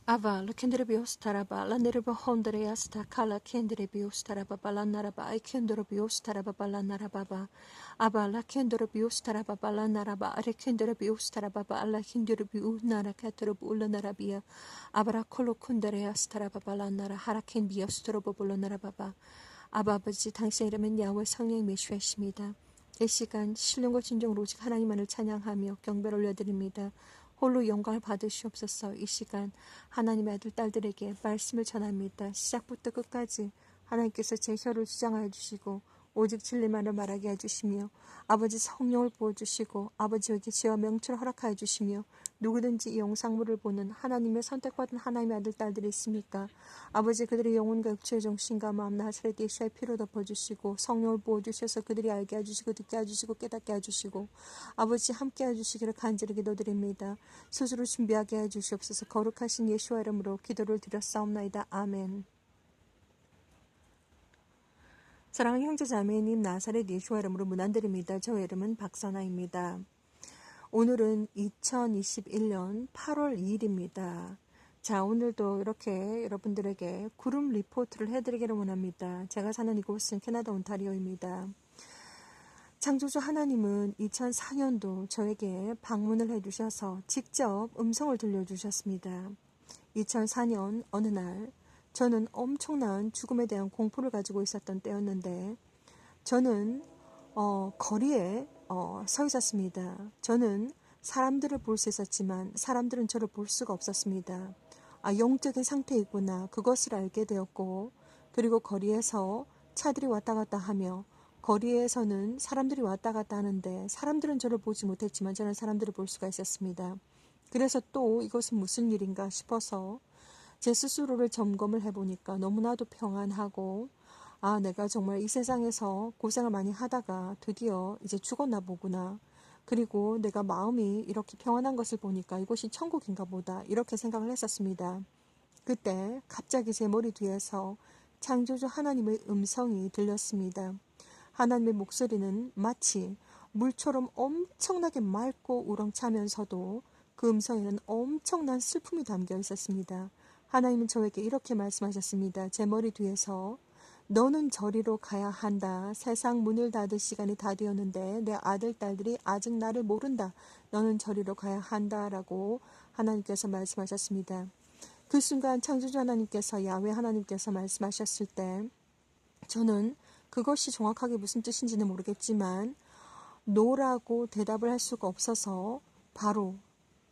Ava, la kendrebiostaraba, la nerebahondreasta, kala kendrebiostaraba, balanaraba, I kendrebiostaraba, balanarababa, Aba, la kendrebiostaraba, balanaraba, are kendrebiostaraba, alla kendrebiunara, katerbulanarabia, Abra kolokundreastaraba, balanara, haraken biostrobo, bulanarababa. 아바 아버지 당신의 이름은 야훼 성령 메시아이십니다. 이 시간 신령과 진정으로 오직 하나님만을 찬양하며 경배를 올려드립니다. 홀로 영광을 받으시옵소서. 이 시간 하나님의 아들 딸들에게 말씀을 전합니다. 시작부터 끝까지 하나님께서 제 혀를 주장하여 주시고 오직 진리만을 말하게 해주시며 아버지 성령을 부어주시고 아버지에게 지혜와 명철을 허락하여 주시며 누구든지 이 영상물을 보는 하나님의 선택받은 하나님의 아들 딸들이 있습니까? 아버지 그들의 영혼과 육체의 정신과 마음 나사렛 예수의 피로 덮어주시고 성령을 부어주셔서 그들이 알게 해주시고 듣게 해주시고 깨닫게 해주시고 아버지 함께 해주시기를 간절히 기도드립니다. 스스로 준비하게 해주시옵소서. 거룩하신 예수와 이름으로 기도를 드렸사옵나이다. 아멘. 사랑하는 형제자매님, 나사렛 예수와 이름으로 문안드립니다. 저 이름은 박선아입니다. 오늘은 2021년 8월 2일입니다. 자, 오늘도 이렇게 여러분들에게 구름 리포트를 해드리기를 원합니다. 제가 사는 이곳은 캐나다 온타리오입니다. 창조주 하나님은 2004년도 저에게 방문을 해주셔서 직접 음성을 들려주셨습니다. 2004년 어느 날 저는 엄청난 죽음에 대한 공포를 가지고 있었던 때였는데 저는 거리에 서 있었습니다. 저는 사람들을 볼 수 있었지만 사람들은 저를 볼 수가 없었습니다. 영적인 상태이구나 그것을 알게 되었고 그리고 거리에서 차들이 왔다 갔다 하며 거리에서는 사람들이 왔다 갔다 하는데 사람들은 저를 보지 못했지만 저는 사람들을 볼 수가 있었습니다. 그래서 또 이것은 무슨 일인가 싶어서 제 스스로를 점검을 해보니까 너무나도 평안하고 내가 정말 이 세상에서 고생을 많이 하다가 드디어 이제 죽었나 보구나. 그리고 내가 마음이 이렇게 평안한 것을 보니까 이곳이 천국인가 보다 이렇게 생각을 했었습니다. 그때 갑자기 제 머리 뒤에서 창조주 하나님의 음성이 들렸습니다. 하나님의 목소리는 마치 물처럼 엄청나게 맑고 우렁차면서도 그 음성에는 엄청난 슬픔이 담겨 있었습니다. 하나님은 저에게 이렇게 말씀하셨습니다. 제 머리 뒤에서 너는 저리로 가야 한다. 세상 문을 닫을 시간이 다 되었는데 내 아들 딸들이 아직 나를 모른다. 너는 저리로 가야 한다. 라고 하나님께서 말씀하셨습니다. 그 순간 창조주 하나님께서 야훼 하나님께서 말씀하셨을 때 저는 그것이 정확하게 무슨 뜻인지는 모르겠지만 노라고 대답을 할 수가 없어서 바로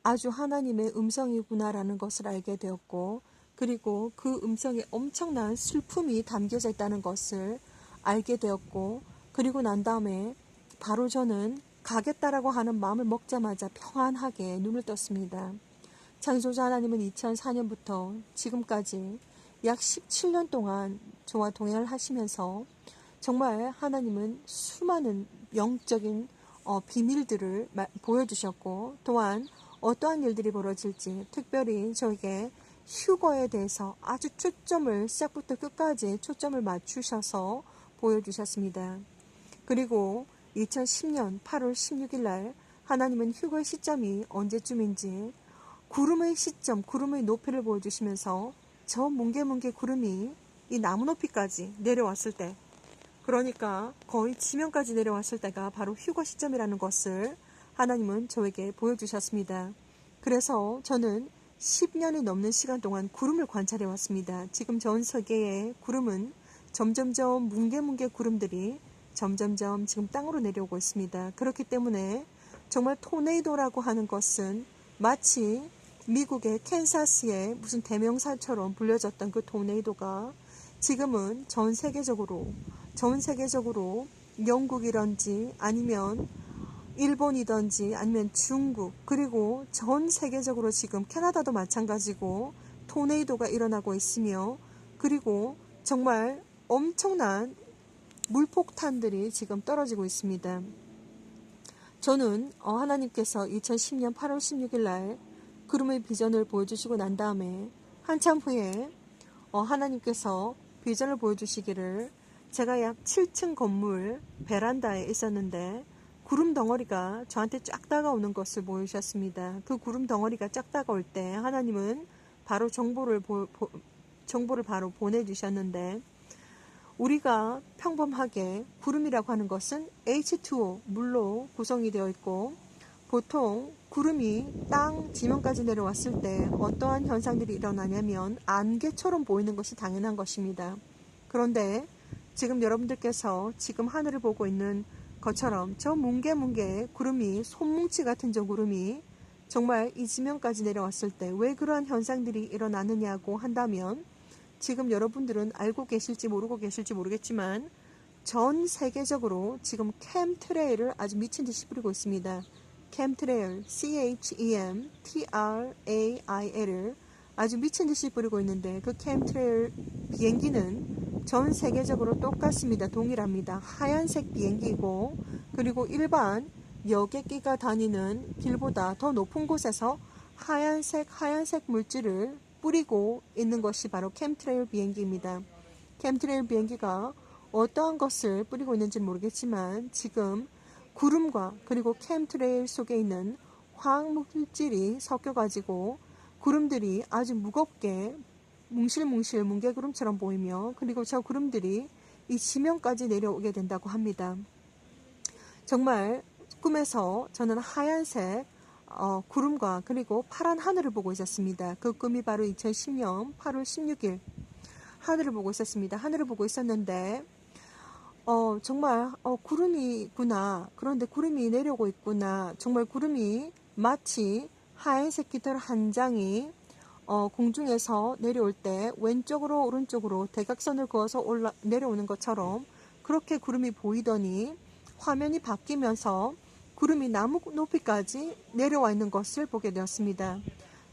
아주 하나님의 음성이구나라는 것을 알게 되었고 그리고 그 음성에 엄청난 슬픔이 담겨져 있다는 것을 알게 되었고 그리고 난 다음에 바로 저는 가겠다라고 하는 마음을 먹자마자 평안하게 눈을 떴습니다. 창조주 하나님은 2004년부터 지금까지 약 17년 동안 저와 동행을 하시면서 정말 하나님은 수많은 영적인 비밀들을 보여주셨고 또한 어떠한 일들이 벌어질지 특별히 저에게 휴거에 대해서 아주 시작부터 끝까지 초점을 맞추셔서 보여주셨습니다. 그리고 2010년 8월 16일 날 하나님은 휴거의 시점이 언제쯤인지 구름의 시점, 구름의 높이를 보여주시면서 저 뭉게뭉게 구름이 이 나무 높이까지 내려왔을 때 그러니까 거의 지면까지 내려왔을 때가 바로 휴거 시점이라는 것을 하나님은 저에게 보여주셨습니다. 그래서 저는 10년이 넘는 시간 동안 구름을 관찰해 왔습니다. 지금 전 세계의 구름은 점점점 뭉게뭉게 구름들이 점점점 지금 땅으로 내려오고 있습니다. 그렇기 때문에 정말 토네이도라고 하는 것은 마치 미국의 캔사스의 무슨 대명사처럼 불려졌던 그 토네이도가 지금은 전 세계적으로 영국이든지 아니면 일본이든지 아니면 중국 그리고 전 세계적으로 지금 캐나다도 마찬가지고 토네이도가 일어나고 있으며 그리고 정말 엄청난 물폭탄들이 지금 떨어지고 있습니다. 저는 하나님께서 2010년 8월 16일 날 구름의 비전을 보여주시고 난 다음에 한참 후에 하나님께서 비전을 보여주시기를 제가 약 7층 건물 베란다에 있었는데 구름 덩어리가 저한테 쫙 다가오는 것을 보여주셨습니다. 그 구름 덩어리가 쫙 다가올 때 하나님은 바로 정보를 바로 보내주셨는데, 우리가 평범하게 구름이라고 하는 것은 H2O 물로 구성이 되어 있고, 보통 구름이 땅 지면까지 내려왔을 때 어떠한 현상들이 일어나냐면 안개처럼 보이는 것이 당연한 것입니다. 그런데 지금 여러분들께서 지금 하늘을 보고 있는 것처럼 저 뭉게뭉게 구름이, 손뭉치 같은 저 구름이 정말 이 지면까지 내려왔을 때 왜 그러한 현상들이 일어나느냐고 한다면, 지금 여러분들은 알고 계실지 모르고 계실지 모르겠지만 전 세계적으로 지금 캠트레일을 아주 미친 듯이 뿌리고 있습니다. 캠트레일, CHEMTRAIL을 아주 미친 듯이 뿌리고 있는데, 그 캠트레일 비행기는 전 세계적으로 똑같습니다. 동일합니다. 하얀색 비행기고, 그리고 일반 여객기가 다니는 길보다 더 높은 곳에서 하얀색 물질을 뿌리고 있는 것이 바로 캠트레일 비행기입니다. 캠트레일 비행기가 어떠한 것을 뿌리고 있는지는 모르겠지만 지금 구름과 그리고 캠트레일 속에 있는 화학물질이 섞여가지고 구름들이 아주 무겁게 뭉실뭉실 뭉게구름처럼 보이며, 그리고 저 구름들이 이 지면까지 내려오게 된다고 합니다. 정말 꿈에서 저는 하얀색 구름과 그리고 파란 하늘을 보고 있었습니다. 그 꿈이 바로 2010년 8월 16일 하늘을 보고 있었습니다. 하늘을 보고 있었는데 정말 구름이구나. 그런데 구름이 내려오고 있구나. 정말 구름이 마치 하얀색 깃털 한 장이 공중에서 내려올 때 왼쪽으로 오른쪽으로 대각선을 그어서 내려오는 것처럼 그렇게 구름이 보이더니 화면이 바뀌면서 구름이 나무 높이까지 내려와 있는 것을 보게 되었습니다.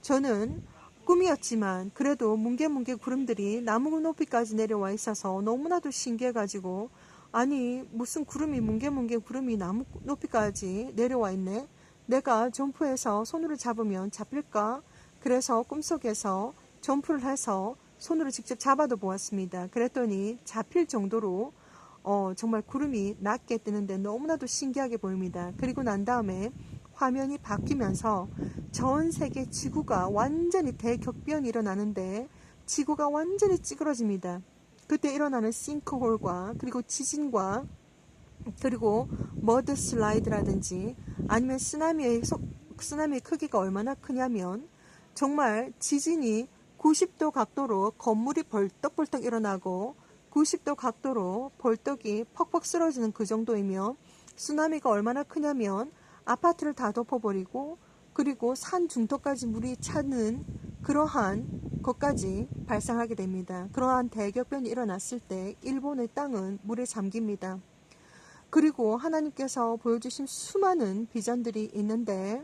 저는 꿈이었지만 그래도 뭉게뭉게 구름들이 나무 높이까지 내려와 있어서 너무나도 신기해가지고, 아니 무슨 구름이 뭉게뭉게 구름이 나무 높이까지 내려와 있네. 내가 점프해서 손으로 잡으면 잡힐까? 그래서 꿈속에서 점프를 해서 손으로 직접 잡아도 보았습니다. 그랬더니 잡힐 정도로 정말 구름이 낮게 뜨는데 너무나도 신기하게 보입니다. 그리고 난 다음에 화면이 바뀌면서 전 세계 지구가 완전히 대격변이 일어나는데 지구가 완전히 찌그러집니다. 그때 일어나는 싱크홀과 그리고 지진과 그리고 머드 슬라이드라든지 아니면 쓰나미의 크기가 얼마나 크냐면 정말 지진이 90도 각도로 건물이 벌떡벌떡 일어나고 90도 각도로 벌떡이 퍽퍽 쓰러지는 그 정도이며, 쓰나미가 얼마나 크냐면 아파트를 다 덮어버리고 그리고 산 중턱까지 물이 차는 그러한 것까지 발생하게 됩니다. 그러한 대격변이 일어났을 때 일본의 땅은 물에 잠깁니다. 그리고 하나님께서 보여주신 수많은 비전들이 있는데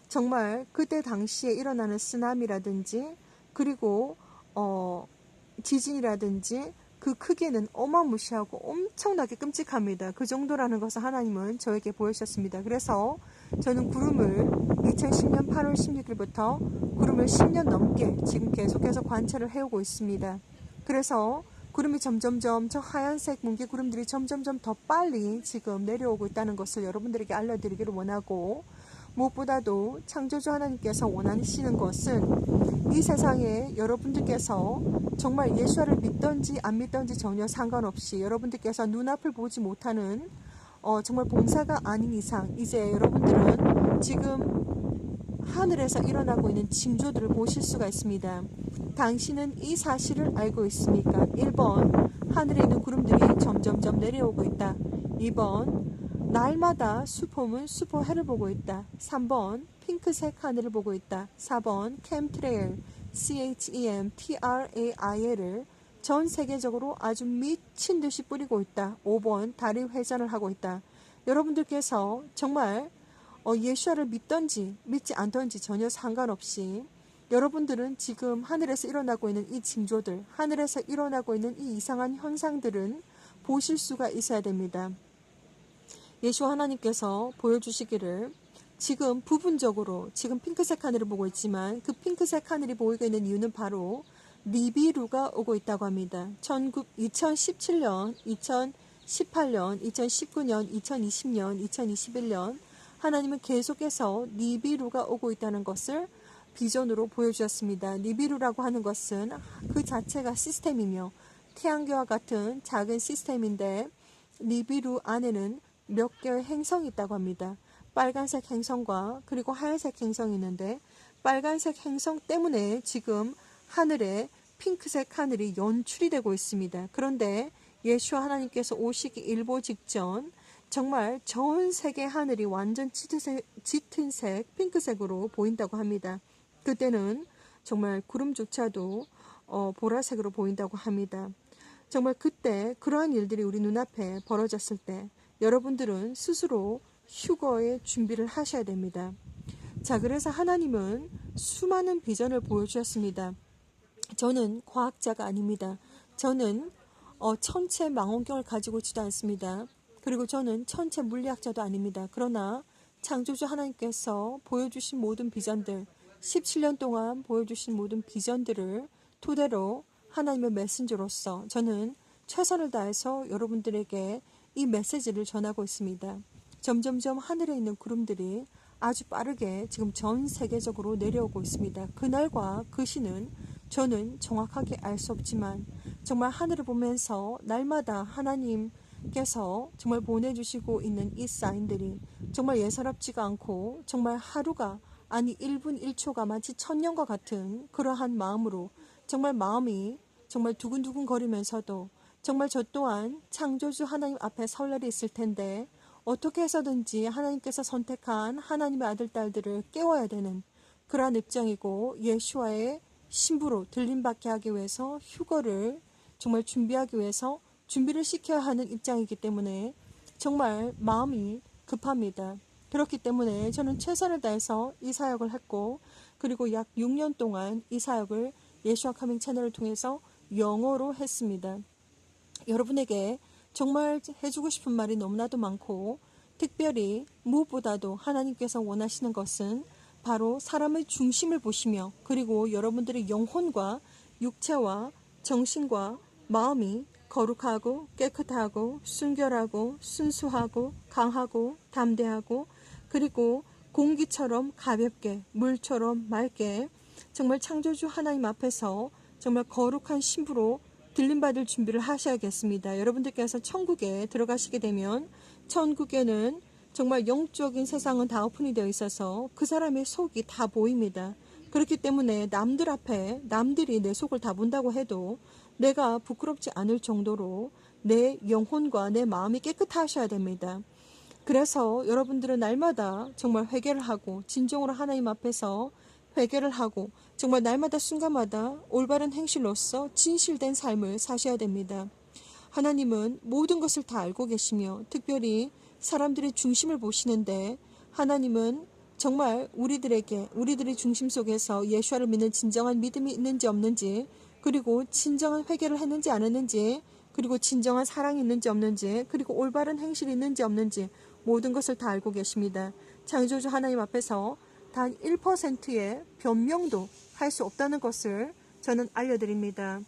정말 그때 당시에 일어나는 쓰나미라든지 그리고 지진이라든지 그 크기는 어마무시하고 엄청나게 끔찍합니다. 그 정도라는 것을 하나님은 저에게 보여주셨습니다. 그래서 저는 구름을 2010년 8월 16일부터 구름을 10년 넘게 지금 계속해서 관찰을 해오고 있습니다. 그래서 구름이 점점점 저 하얀색 뭉게 구름들이 점점점 더 빨리 지금 내려오고 있다는 것을 여러분들에게 알려드리기를 원하고, 무엇보다도 창조주 하나님께서 원하시는 것은 이 세상에 여러분들께서 정말 예수를 믿던지 안 믿던지 전혀 상관없이 여러분들께서 눈앞을 보지 못하는 정말 봉사가 아닌 이상 이제 여러분들은 지금 하늘에서 일어나고 있는 징조들을 보실 수가 있습니다. 당신은 이 사실을 알고 있습니까? 1번, 하늘에 있는 구름들이 점점점 내려오고 있다. 2번, 날마다 수포문 수포해를 보고 있다. 3번, 핑크색 하늘을 보고 있다. 4번, 캠트레일 CHEMTRAIL을 전 세계적으로 아주 미친 듯이 뿌리고 있다. 5번, 다리 회전을 하고 있다. 여러분들께서 정말 예수를 믿던지 믿지 않던지 전혀 상관없이 여러분들은 지금 하늘에서 일어나고 있는 이 징조들, 하늘에서 일어나고 있는 이 이상한 현상들은 보실 수가 있어야 됩니다. 예수 하나님께서 보여주시기를 지금 부분적으로 지금 핑크색 하늘을 보고 있지만 그 핑크색 하늘이 보이고 있는 이유는 바로 니비루가 오고 있다고 합니다. 2017년, 2018년, 2019년, 2020년, 2021년 하나님은 계속해서 니비루가 오고 있다는 것을 비전으로 보여주셨습니다. 니비루라고 하는 것은 그 자체가 시스템이며 태양계와 같은 작은 시스템인데 니비루 안에는 몇 개의 행성이 있다고 합니다. 빨간색 행성과 그리고 하얀색 행성이 있는데 빨간색 행성 때문에 지금 하늘에 핑크색 하늘이 연출이 되고 있습니다. 그런데 예수와 하나님께서 오시기 일보 직전 정말 전 세계 하늘이 완전 짙은 색, 핑크색으로 보인다고 합니다. 그때는 정말 구름조차도 보라색으로 보인다고 합니다. 정말 그때 그러한 일들이 우리 눈앞에 벌어졌을 때 여러분들은 스스로 휴거의 준비를 하셔야 됩니다. 자, 그래서 하나님은 수많은 비전을 보여주셨습니다. 저는 과학자가 아닙니다. 저는 천체 망원경을 가지고 있지도 않습니다. 그리고 저는 천체 물리학자도 아닙니다. 그러나 창조주 하나님께서 보여주신 모든 비전들, 17년 동안 보여주신 모든 비전들을 토대로 하나님의 메신저로서 저는 최선을 다해서 여러분들에게 이 메시지를 전하고 있습니다. 점점점 하늘에 있는 구름들이 아주 빠르게 지금 전 세계적으로 내려오고 있습니다. 그날과 그 시는 저는 정확하게 알 수 없지만 정말 하늘을 보면서 날마다 하나님께서 정말 보내주시고 있는 이 사인들이 정말 예사롭지가 않고 정말 하루가 아니 1분 1초가 마치 1000년과 같은 그러한 마음으로 정말 마음이 정말 두근두근 거리면서도 정말 저 또한 창조주 하나님 앞에 설날이 있을 텐데 어떻게 해서든지 하나님께서 선택한 하나님의 아들, 딸들을 깨워야 되는 그러한 입장이고 예수와의 신부로 들림받게 하기 위해서 휴거를 정말 준비하기 위해서 준비를 시켜야 하는 입장이기 때문에 정말 마음이 급합니다. 그렇기 때문에 저는 최선을 다해서 이 사역을 했고 그리고 약 6년 동안 이 사역을 예수와 카밍 채널을 통해서 영어로 했습니다. 여러분에게 정말 해주고 싶은 말이 너무나도 많고 특별히 무엇보다도 하나님께서 원하시는 것은 바로 사람의 중심을 보시며 그리고 여러분들의 영혼과 육체와 정신과 마음이 거룩하고 깨끗하고 순결하고 순수하고 강하고 담대하고 그리고 공기처럼 가볍게 물처럼 맑게 정말 창조주 하나님 앞에서 정말 거룩한 신부로 들림받을 준비를 하셔야겠습니다. 여러분들께서 천국에 들어가시게 되면 천국에는 정말 영적인 세상은 다 오픈이 되어 있어서 그 사람의 속이 다 보입니다. 그렇기 때문에 남들 앞에 남들이 내 속을 다 본다고 해도 내가 부끄럽지 않을 정도로 내 영혼과 내 마음이 깨끗하셔야 됩니다. 그래서 여러분들은 날마다 정말 회개를 하고 진정으로 하나님 앞에서 회개를 하고 정말 날마다 순간마다 올바른 행실로서 진실된 삶을 사셔야 됩니다. 하나님은 모든 것을 다 알고 계시며 특별히 사람들의 중심을 보시는데 하나님은 정말 우리들의 중심 속에서 예수를 믿는 진정한 믿음이 있는지 없는지 그리고 진정한 회개를 했는지 안 했는지 그리고 진정한 사랑이 있는지 없는지 그리고 올바른 행실이 있는지 없는지 모든 것을 다 알고 계십니다. 창조주 하나님 앞에서 단 1%의 변명도 할 수 없다는 것을 저는 알려드립니다.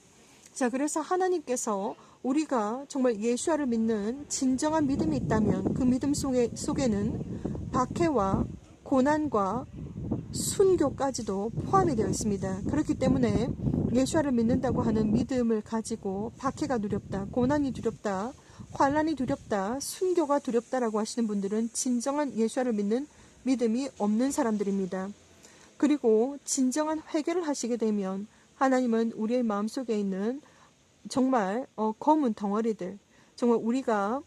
자, 그래서 하나님께서 우리가 정말 예수를 믿는 진정한 믿음이 있다면 그 믿음 속에는 박해와 고난과 순교까지도 포함이 되어 있습니다. 그렇기 때문에 예수를 믿는다고 하는 믿음을 가지고 박해가 두렵다, 고난이 두렵다, 환난이 두렵다, 순교가 두렵다라고 하시는 분들은 진정한 예수를 믿는 믿음이 없는 사람들입니다. 그리고 진정한 회개를 하시게 되면 하나님은 우리의 마음속에 있는 정말 검은 덩어리들, 정말 우리가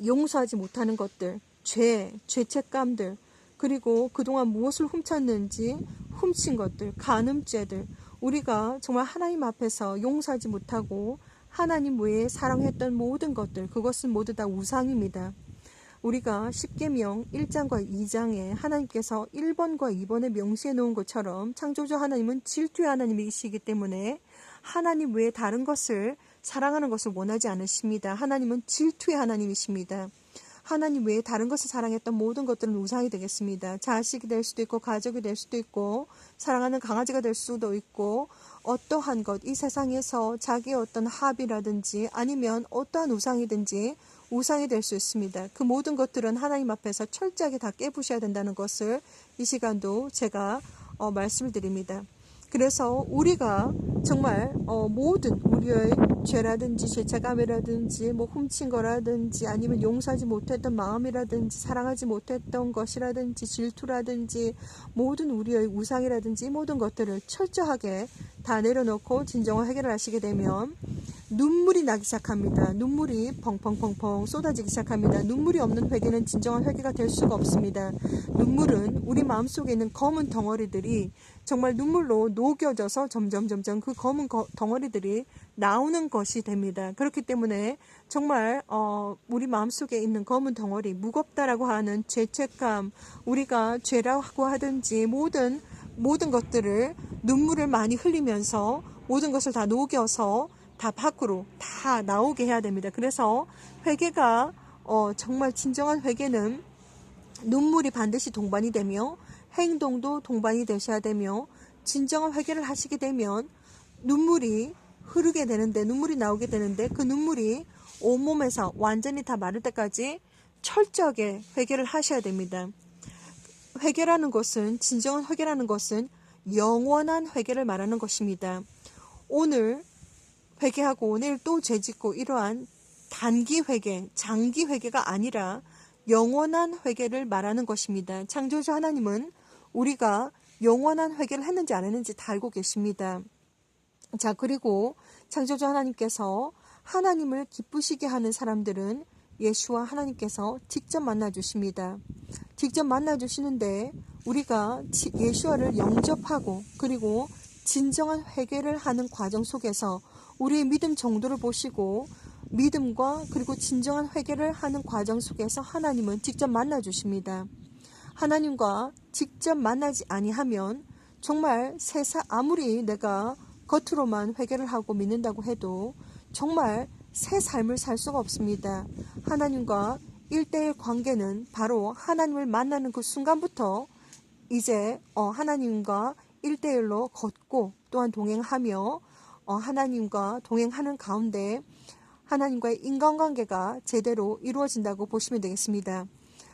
용서하지 못하는 것들, 죄책감들, 그리고 그동안 무엇을 훔쳤는지 훔친 것들, 간음죄들, 우리가 정말 하나님 앞에서 용서하지 못하고 하나님 외에 사랑했던 모든 것들, 그것은 모두 다 우상입니다. 우리가 십계명 1장과 2장에 하나님께서 1번과 2번에 명시해 놓은 것처럼 창조주 하나님은 질투의 하나님이시기 때문에 하나님 외에 다른 것을 사랑하는 것을 원하지 않으십니다. 하나님은 질투의 하나님이십니다. 하나님 외에 다른 것을 사랑했던 모든 것들은 우상이 되겠습니다. 자식이 될 수도 있고 가족이 될 수도 있고 사랑하는 강아지가 될 수도 있고 어떠한 것, 이 세상에서 자기의 어떤 합의라든지 아니면 어떠한 우상이든지 우상이 될 수 있습니다. 그 모든 것들은 하나님 앞에서 철저하게 다 깨부셔야 된다는 것을 이 시간도 제가 말씀을 드립니다. 그래서 우리가 정말 모든 우리의 죄라든지 죄책감이라든지 뭐 훔친 거라든지 아니면 용서하지 못했던 마음이라든지 사랑하지 못했던 것이라든지 질투라든지 모든 우리의 우상이라든지 모든 것들을 철저하게 다 내려놓고 진정한 해결을 하시게 되면 눈물이 나기 시작합니다. 눈물이 펑펑펑펑 쏟아지기 시작합니다. 눈물이 없는 회개는 진정한 회개가 될 수가 없습니다. 눈물은 우리 마음속에 있는 검은 덩어리들이 정말 눈물로 녹여져서 점점 그 검은 덩어리들이 나오는 것이 됩니다. 그렇기 때문에 정말 우리 마음속에 있는 검은 덩어리, 무겁다라고 하는 죄책감, 우리가 죄라고 하든지 모든 것들을 눈물을 많이 흘리면서 모든 것을 다 녹여서 다 밖으로 다 나오게 해야 됩니다. 그래서 회개가 정말 진정한 회개는 눈물이 반드시 동반이 되며 행동도 동반이 되셔야 되며 진정한 회개를 하시게 되면 눈물이 흐르게 되는데 눈물이 나오게 되는데 그 눈물이 온몸에서 완전히 다 마를 때까지 철저하게 회개를 하셔야 됩니다. 회개라는 것은 진정한 회개라는 것은 영원한 회개를 말하는 것입니다. 오늘 회개하고 내일 또 죄짓고 이러한 단기 회개, 장기 회개가 아니라 영원한 회개를 말하는 것입니다. 창조주 하나님은 우리가 영원한 회개를 했는지 안 했는지 다 알고 계십니다. 자, 그리고 창조주 하나님께서 하나님을 기쁘시게 하는 사람들은 예수와 하나님께서 직접 만나주십니다. 직접 만나주시는데 우리가 예수와를 영접하고 그리고 진정한 회개를 하는 과정 속에서 우리의 믿음 정도를 보시고 믿음과 그리고 진정한 회개를 하는 과정 속에서 하나님은 직접 만나주십니다. 하나님과 직접 만나지 아니하면 정말 아무리 내가 겉으로만 회개를 하고 믿는다고 해도 정말 새 삶을 살 수가 없습니다. 하나님과 1대1 관계는 바로 하나님을 만나는 그 순간부터 이제 하나님과 1대1로 걷고 또한 동행하며 하나님과 동행하는 가운데 하나님과의 인간관계가 제대로 이루어진다고 보시면 되겠습니다.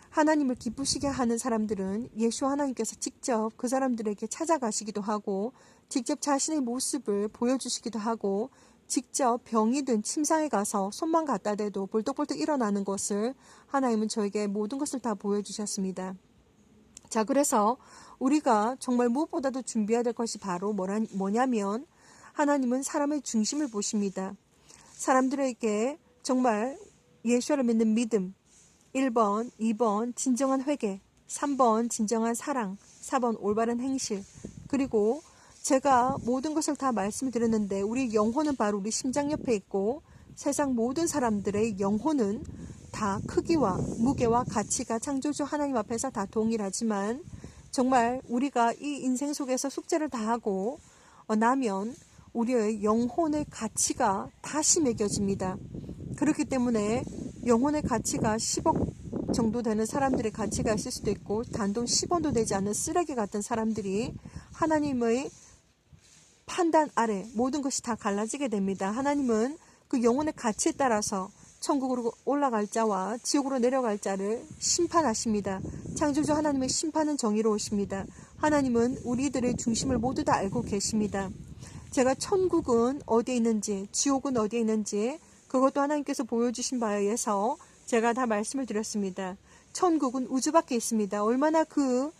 하나님을 기쁘시게 하는 사람들은 예수 하나님께서 직접 그 사람들에게 찾아가시기도 하고 직접 자신의 모습을 보여주시기도 하고 직접 병이든 침상에 가서 손만 갖다 대도 벌떡벌떡 일어나는 것을 하나님은 저에게 모든 것을 다 보여주셨습니다. 자, 그래서 우리가 정말 무엇보다도 준비해야 될 것이 바로 뭐냐면 하나님은 사람의 중심을 보십니다. 사람들에게 정말 예수를 믿는 믿음 1번, 2번 진정한 회개, 3번 진정한 사랑, 4번 올바른 행실, 그리고 제가 모든 것을 다 말씀드렸는데 우리 영혼은 바로 우리 심장 옆에 있고 세상 모든 사람들의 영혼은 다 크기와 무게와 가치가 창조주 하나님 앞에서 다 동일하지만 정말 우리가 이 인생 속에서 숙제를 다 하고 나면 우리의 영혼의 가치가 다시 매겨집니다. 그렇기 때문에 영혼의 가치가 10억 정도 되는 사람들의 가치가 있을 수도 있고 단돈 10원도 되지 않는 쓰레기 같은 사람들이 하나님의 판단 아래 모든 것이 다 갈라지게 됩니다. 하나님은 그 영혼의 가치에 따라서 천국으로 올라갈 자와 지옥으로 내려갈 자를 심판하십니다. 창조주 하나님의 심판은 정의로우십니다. 하나님은 우리들의 중심을 모두 다 알고 계십니다. 제가 천국은 어디에 있는지 지옥은 어디에 있는지 그것도 하나님께서 보여주신 바에 의해서 제가 다 말씀을 드렸습니다. 천국은 우주 밖에 있습니다. 얼마나 그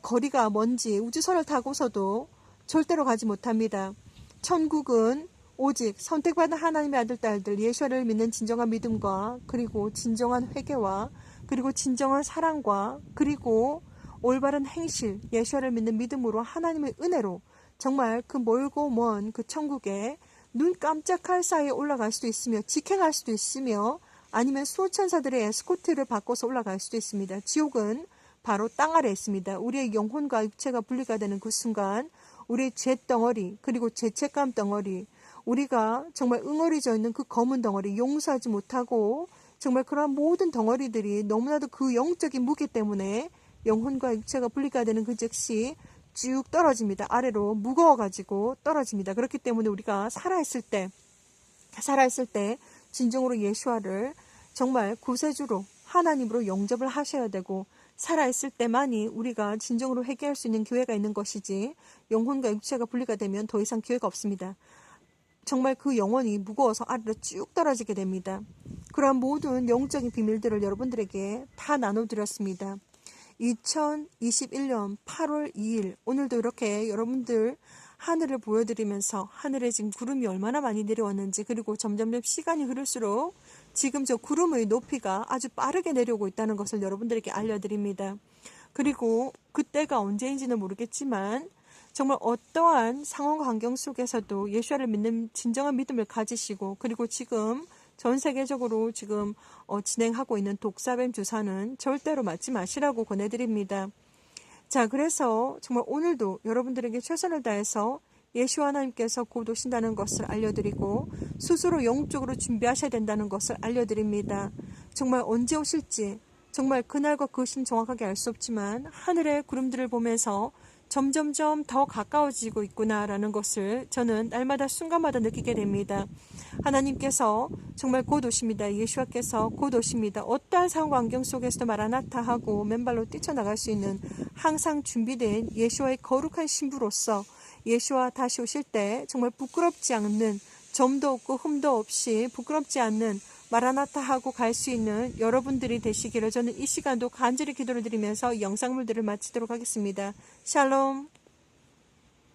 거리가 먼지 우주선을 타고서도 절대로 가지 못합니다. 천국은 오직 선택받은 하나님의 아들 딸들 예수를 믿는 진정한 믿음과 그리고 진정한 회개와 그리고 진정한 사랑과 그리고 올바른 행실 예수를 믿는 믿음으로 하나님의 은혜로 정말 그 멀고 먼 그 천국에 눈 깜짝할 사이에 올라갈 수도 있으며 직행할 수도 있으며 아니면 수호천사들의 에스코트를 바꿔서 올라갈 수도 있습니다. 지옥은 바로 땅 아래에 있습니다. 우리의 영혼과 육체가 분리가 되는 그 순간 우리의 죄덩어리 그리고 죄책감 덩어리 우리가 정말 응어리져 있는 그 검은 덩어리 용서하지 못하고 정말 그러한 모든 덩어리들이 너무나도 그 영적인 무게 때문에 영혼과 육체가 분리가 되는 그 즉시 쭉 떨어집니다. 아래로 무거워가지고 떨어집니다. 그렇기 때문에 우리가 살아있을 때 진정으로 예수와를 정말 구세주로 하나님으로 영접을 하셔야 되고 살아있을 때만이 우리가 진정으로 회개할 수 있는 기회가 있는 것이지 영혼과 육체가 분리가 되면 더 이상 기회가 없습니다. 정말 그 영혼이 무거워서 아래로 쭉 떨어지게 됩니다. 그러한 모든 영적인 비밀들을 여러분들에게 다 나눠드렸습니다. 2021년 8월 2일 오늘도 이렇게 여러분들 하늘을 보여드리면서 하늘에 지금 구름이 얼마나 많이 내려왔는지, 그리고 점점점 시간이 흐를수록 지금 저 구름의 높이가 아주 빠르게 내려오고 있다는 것을 여러분들에게 알려드립니다. 그리고 그때가 언제인지는 모르겠지만 정말 어떠한 상황과 환경 속에서도 예수와를 믿는 진정한 믿음을 가지시고, 그리고 지금 전 세계적으로 지금 진행하고 있는 독사뱀 주사는 절대로 맞지 마시라고 권해드립니다. 자, 그래서 정말 오늘도 여러분들에게 최선을 다해서 예수 하나님께서 곧 오신다는 것을 알려드리고 스스로 영적으로 준비하셔야 된다는 것을 알려드립니다. 정말 언제 오실지 정말 그날과 그 시는 정확하게 알 수 없지만 하늘의 구름들을 보면서 점점점 더 가까워지고 있구나라는 것을 저는 날마다 순간마다 느끼게 됩니다. 하나님께서 정말 곧 오십니다. 예수와께서 곧 오십니다. 어떠한 상황 환경 속에서도 마라나타 하고 맨발로 뛰쳐나갈 수 있는 항상 준비된 예수와의 거룩한 신부로서 예수와 다시 오실 때 정말 부끄럽지 않는, 점도 없고 흠도 없이 부끄럽지 않는 마라나타 하고 갈 수 있는 여러분들이 되시기를 저는 이 시간도 간절히 기도를 드리면서 영상물들을 마치도록 하겠습니다. 샬롬.